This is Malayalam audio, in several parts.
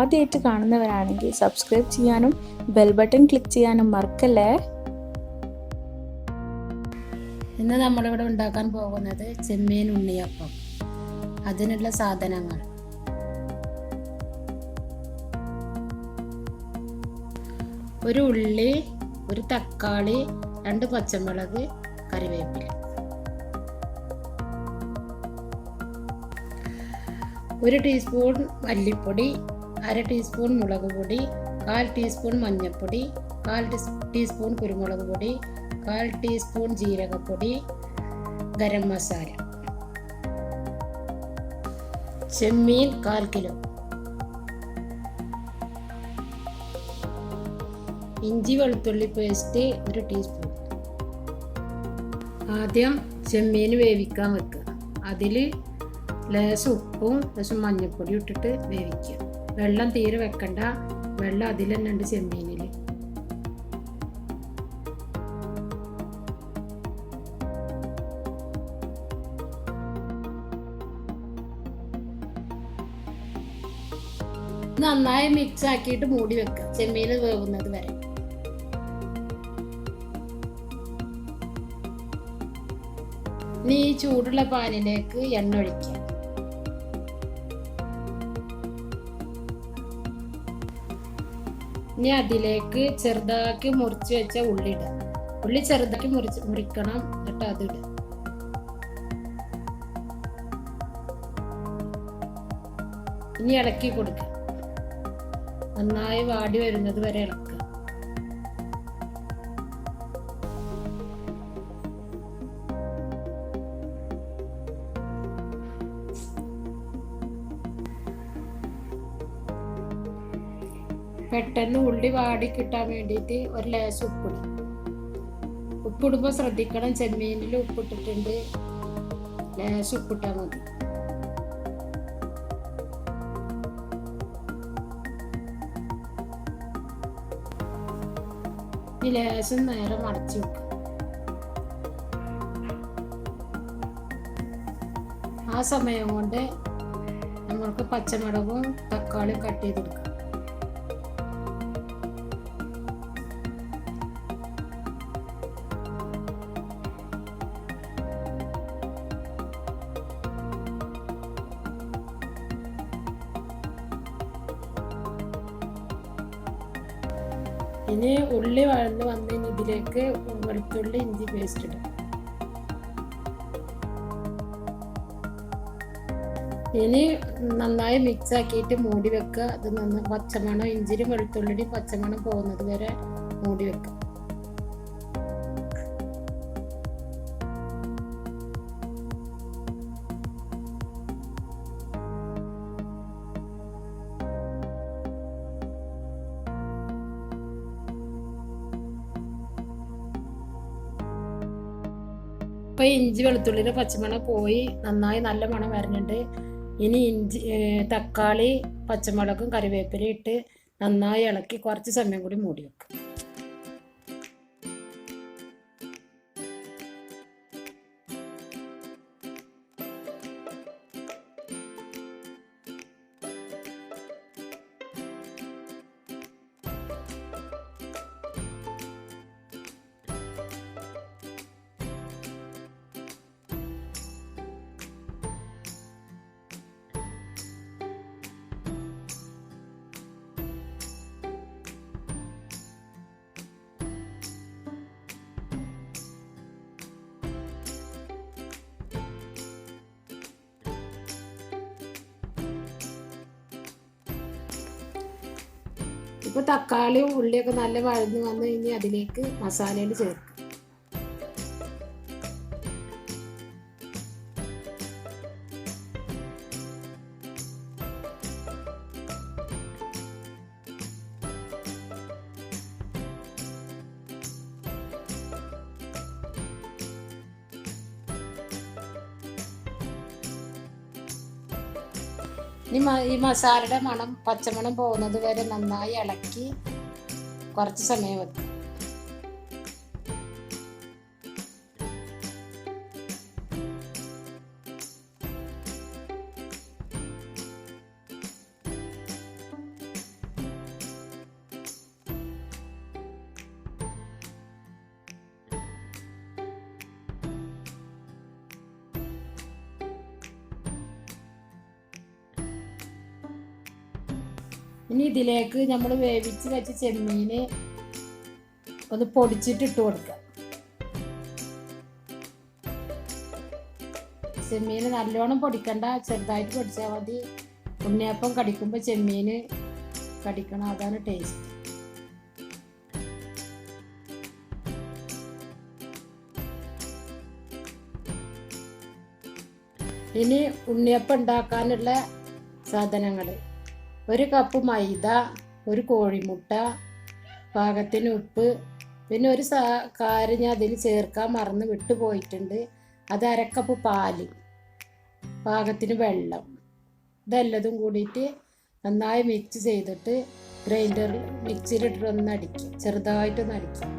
ആദ്യമായിട്ട് കാണുന്നവരാണെങ്കിൽ സബ്സ്ക്രൈബ് ചെയ്യാനും ബെൽ ബട്ടൺ ക്ലിക്ക് ചെയ്യാനും മറക്കല്ലേ. ഇന്ന് നമ്മളിവിടെ ഉണ്ടാക്കാൻ പോകുന്നത് ചെമ്മീൻ ഉണ്ണിയപ്പം. അതിനുള്ള സാധനങ്ങൾ: ഒരു ഉള്ളി, ഒരു തക്കാളി, 2 പച്ചമുളക്, കറിവേപ്പില. ഒരു ടീസ്പൂൺ മല്ലിപ്പൊടി, 1/2 ടീസ്പൂൺ മുളക് പൊടി, 1/4 ടീസ്പൂൺ മഞ്ഞൾപ്പൊടി, 1/4 ടീസ്പൂൺ കുരുമുളക് പൊടി, 1/4 ടീസ്പൂൺ ജീരകപ്പൊടി, ഗരം മസാല. ചെമ്മീൻ 1/4 കിലോ. ഇഞ്ചി വെളുത്തുള്ളി പേസ്റ്റ് 1 ടീസ്പൂൺ. ആദ്യം ചെമ്മീൻ വേവിക്കാൻ വെക്കുക. അതിൽ ലേശം ഉപ്പും ലേശം മഞ്ഞൾപ്പൊടി ഇട്ടിട്ട് വേവിക്കുക. വെള്ളം തീരെ വെക്കണ്ട, വെള്ളം അതിൽ തന്നെ ഉണ്ട് ചെമ്മീനിൽ. നന്നായി മിക്സ് ആക്കിയിട്ട് മൂടി വെക്കുക, ചെമ്മീൻ വേവുന്നത് വരെ. ഇനി ഈ ചൂടുള്ള പാനിലേക്ക് എണ്ണ ഒഴിക്കുക. ഇനി അതിലേക്ക് ചെറുതാക്കി മുറിച്ച് വെച്ച ഉള്ളി ഇടുക. ഉള്ളി ചെറുതാക്കി മുറിക്കണം, എന്നിട്ട് അതിടുക. ഇനി ഇളക്കി കൊടുക്കുക. നന്നായി വാടി വരുന്നത് വരെ ഇളക്കുക. പെട്ടെന്ന് ഉള്ളി വാടി കിട്ടാൻ വേണ്ടിയിട്ട് ഒരു ലേശം ഉപ്പിടും. ഉപ്പിടുമ്പോൾ ശ്രദ്ധിക്കണം, ചെമ്മീനിൽ ഉപ്പിട്ടിട്ടുണ്ട്, ലേശം ഉപ്പിട്ടാൽ മതി. ഈ ലേശം നേരം അടച്ചു വെക്കുക. ആ സമയം കൊണ്ട് നമ്മൾക്ക് പച്ചമുളകും തക്കാളിയും കട്ട് ചെയ്തെടുക്കാം. ഇനി ഉള്ളി വഴന്ന് വന്നതിന് ഇതിലേക്ക് വെളുത്തുള്ളി ഇഞ്ചി പേസ്റ്റ് ഇടും. ഇനി നന്നായി മിക്സ് ആക്കിയിട്ട് മൂടി വെക്കുക. അത് പച്ചമണം, ഇഞ്ചിയും വെളുത്തുള്ളിയും പച്ചമണം പോകുന്നത് വരെ മൂടി വെക്കുക. ഇപ്പം ഇഞ്ചി വെളുത്തുള്ളിയുടെ പച്ചമണം പോയി, നന്നായി നല്ല മണം വരുന്നുണ്ട്. ഇനി തക്കാളി, പച്ചമുളകും കറിവേപ്പിലയും ഇട്ട് നന്നായി ഇളക്കി കുറച്ച് സമയം കൂടി മൂടി വെക്കും. ഇപ്പോൾ തക്കാളിയും ഉള്ളിയൊക്കെ നല്ല വഴന്ന് വന്നു കഴിഞ്ഞ് അതിലേക്ക് മസാലയിൽ ചേർക്കും. ഇനി ഈ മസാലയുടെ മണം, പച്ചമണം പോകുന്നത് വരെ നന്നായി ഇളക്കി കുറച്ച് സമയം വെക്കും. ഇനി ഇതിലേക്ക് നമ്മൾ വേവിച്ച് വെച്ച ചെമ്മീൻ ഒന്ന് പൊടിച്ചിട്ട് ഇട്ട് കൊടുക്കാം. ചെമ്മീൻ നല്ലോണം പൊടിക്കണ്ട, ചെറുതായിട്ട് പൊടിച്ചാൽ മതി. ഉണ്ണിയപ്പം കടിക്കുമ്പോൾ ചെമ്മീൻ കടിക്കണം, അതാണ് ടേസ്റ്റ്. ഇനി ഉണ്ണിയപ്പം ഉണ്ടാക്കാനുള്ള സാധനങ്ങൾ: 1 കപ്പ് മൈദ, 1 കോഴിമുട്ട, പാകത്തിന് ഉപ്പ്, പിന്നെ ഒരു കാര്യം ഞാൻ അതിൽ ചേർക്കാൻ മറന്ന് വിട്ടുപോയിട്ടുണ്ട്, അത് 1/2 കപ്പ് പാല്, പാകത്തിന് വെള്ളം. ഇതെല്ലതും കൂടിയിട്ട് നന്നായി മിക്സ് ചെയ്തിട്ട് ഗ്രൈൻഡറിൽ മിക്സിയിലിട്ടിട്ട് ഒന്ന് അടിക്കുക, ചെറുതായിട്ടൊന്ന് അടിക്കുക.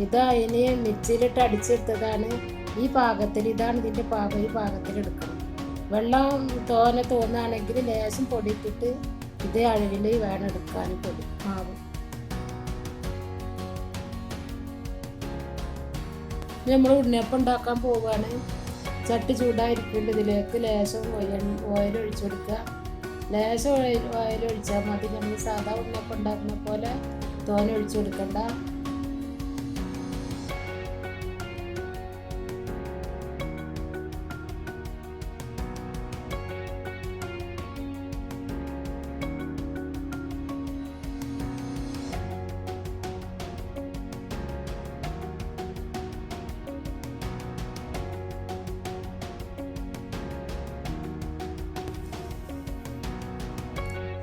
ഇതാ ഇനി മിക്സിയിലിട്ട് അടിച്ചെടുത്തതാണ്. ഈ പാകത്തിൽ, ഇതാണ് ഇതിൻ്റെ പാകം. ഈ പാകത്തിൽ എടുക്കണം. വെള്ളം തോന്നുകയാണെങ്കിൽ ലേശം പൊടി ഇട്ടിട്ട് ഇതേ അളവിൽ വേണം എടുക്കാൻ പൊടി മാവ്. നമ്മൾ ഉണ്ണിയപ്പം ഉണ്ടാക്കാൻ പോവുകയാണ്. ചട്ടി ചൂടായിരിക്കുമ്പോൾ ഇതിലേക്ക് ലേശം ഓയിൽ ഒഴിച്ചു കൊടുക്കുക. ലേശം ഓയിൽ ഒഴിച്ചാൽ മതി. നമ്മൾ സാധാ ഉണ്ണിയപ്പം ഉണ്ടാക്കുന്ന പോലെ തോനെ ഒഴിച്ചു കൊടുക്കണ്ട.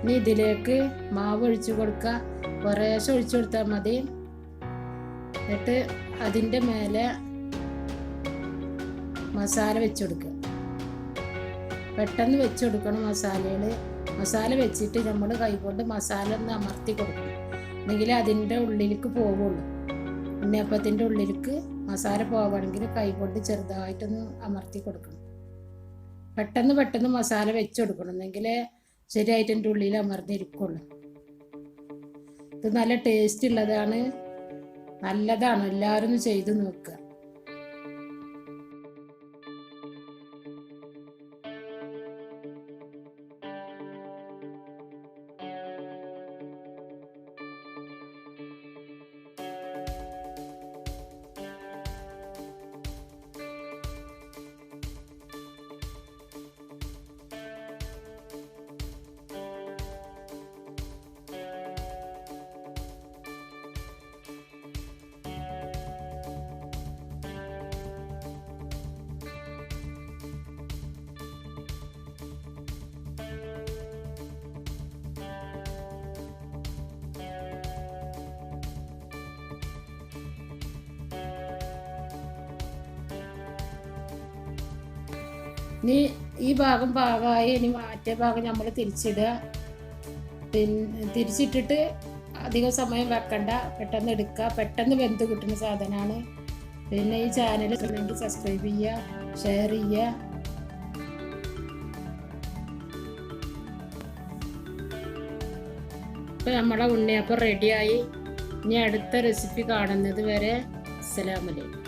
ഇനി ഇതിലേക്ക് മാവ് ഒഴിച്ചു കൊടുക്കുക. കുറേശ്ശെ ഒഴിച്ചു കൊടുത്താൽ മതി. എന്നിട്ട് അതിൻ്റെ മേലെ മസാല വെച്ച് കൊടുക്കുക. പെട്ടെന്ന് വെച്ച് കൊടുക്കണം മസാലകൾ. മസാല വെച്ചിട്ട് നമ്മൾ കൈകൊണ്ട് മസാല ഒന്ന് അമർത്തി കൊടുക്കണം, എന്നെങ്കിൽ അതിൻ്റെ ഉള്ളിലേക്ക് പോവുള്ളൂ. ഉണ്ണിയപ്പത്തിൻ്റെ ഉള്ളിലേക്ക് മസാല പോവുകയാണെങ്കിൽ കൈകൊണ്ട് ചെറുതായിട്ടൊന്ന് അമർത്തി കൊടുക്കണം. പെട്ടെന്ന് മസാല വെച്ച് കൊടുക്കണം, എന്നെങ്കിൽ ശരിയായിട്ട് എൻ്റെ ഉള്ളിൽ അമർന്നിരിക്കുള്ളൂ. ഇത് നല്ല ടേസ്റ്റ് ഉള്ളതാണ്, നല്ലതാണ്. എല്ലാവരും ഒന്ന് ചെയ്ത് നോക്കുക. ഇനി ഈ ഭാഗം പാകമായി. ഇനി മറ്റേ ഭാഗം നമ്മൾ തിരിച്ചിടുക. തിരിച്ചിട്ടിട്ട് അധികം സമയം വെക്കണ്ട, പെട്ടെന്ന് എടുക്കുക. പെട്ടെന്ന് വെന്ത് കിട്ടുന്ന സാധനമാണ്. പിന്നെ ഈ ചാനൽ ഉണ്ടെങ്കിൽ സബ്സ്ക്രൈബ് ചെയ്യുക, ഷെയർ ചെയ്യുക. ഇപ്പം നമ്മുടെ ഉണ്ണിയപ്പം റെഡിയായി. ഇനി അടുത്ത റെസിപ്പി കാണുന്നത് വരെ അസ്സലാമു അലൈക്കും.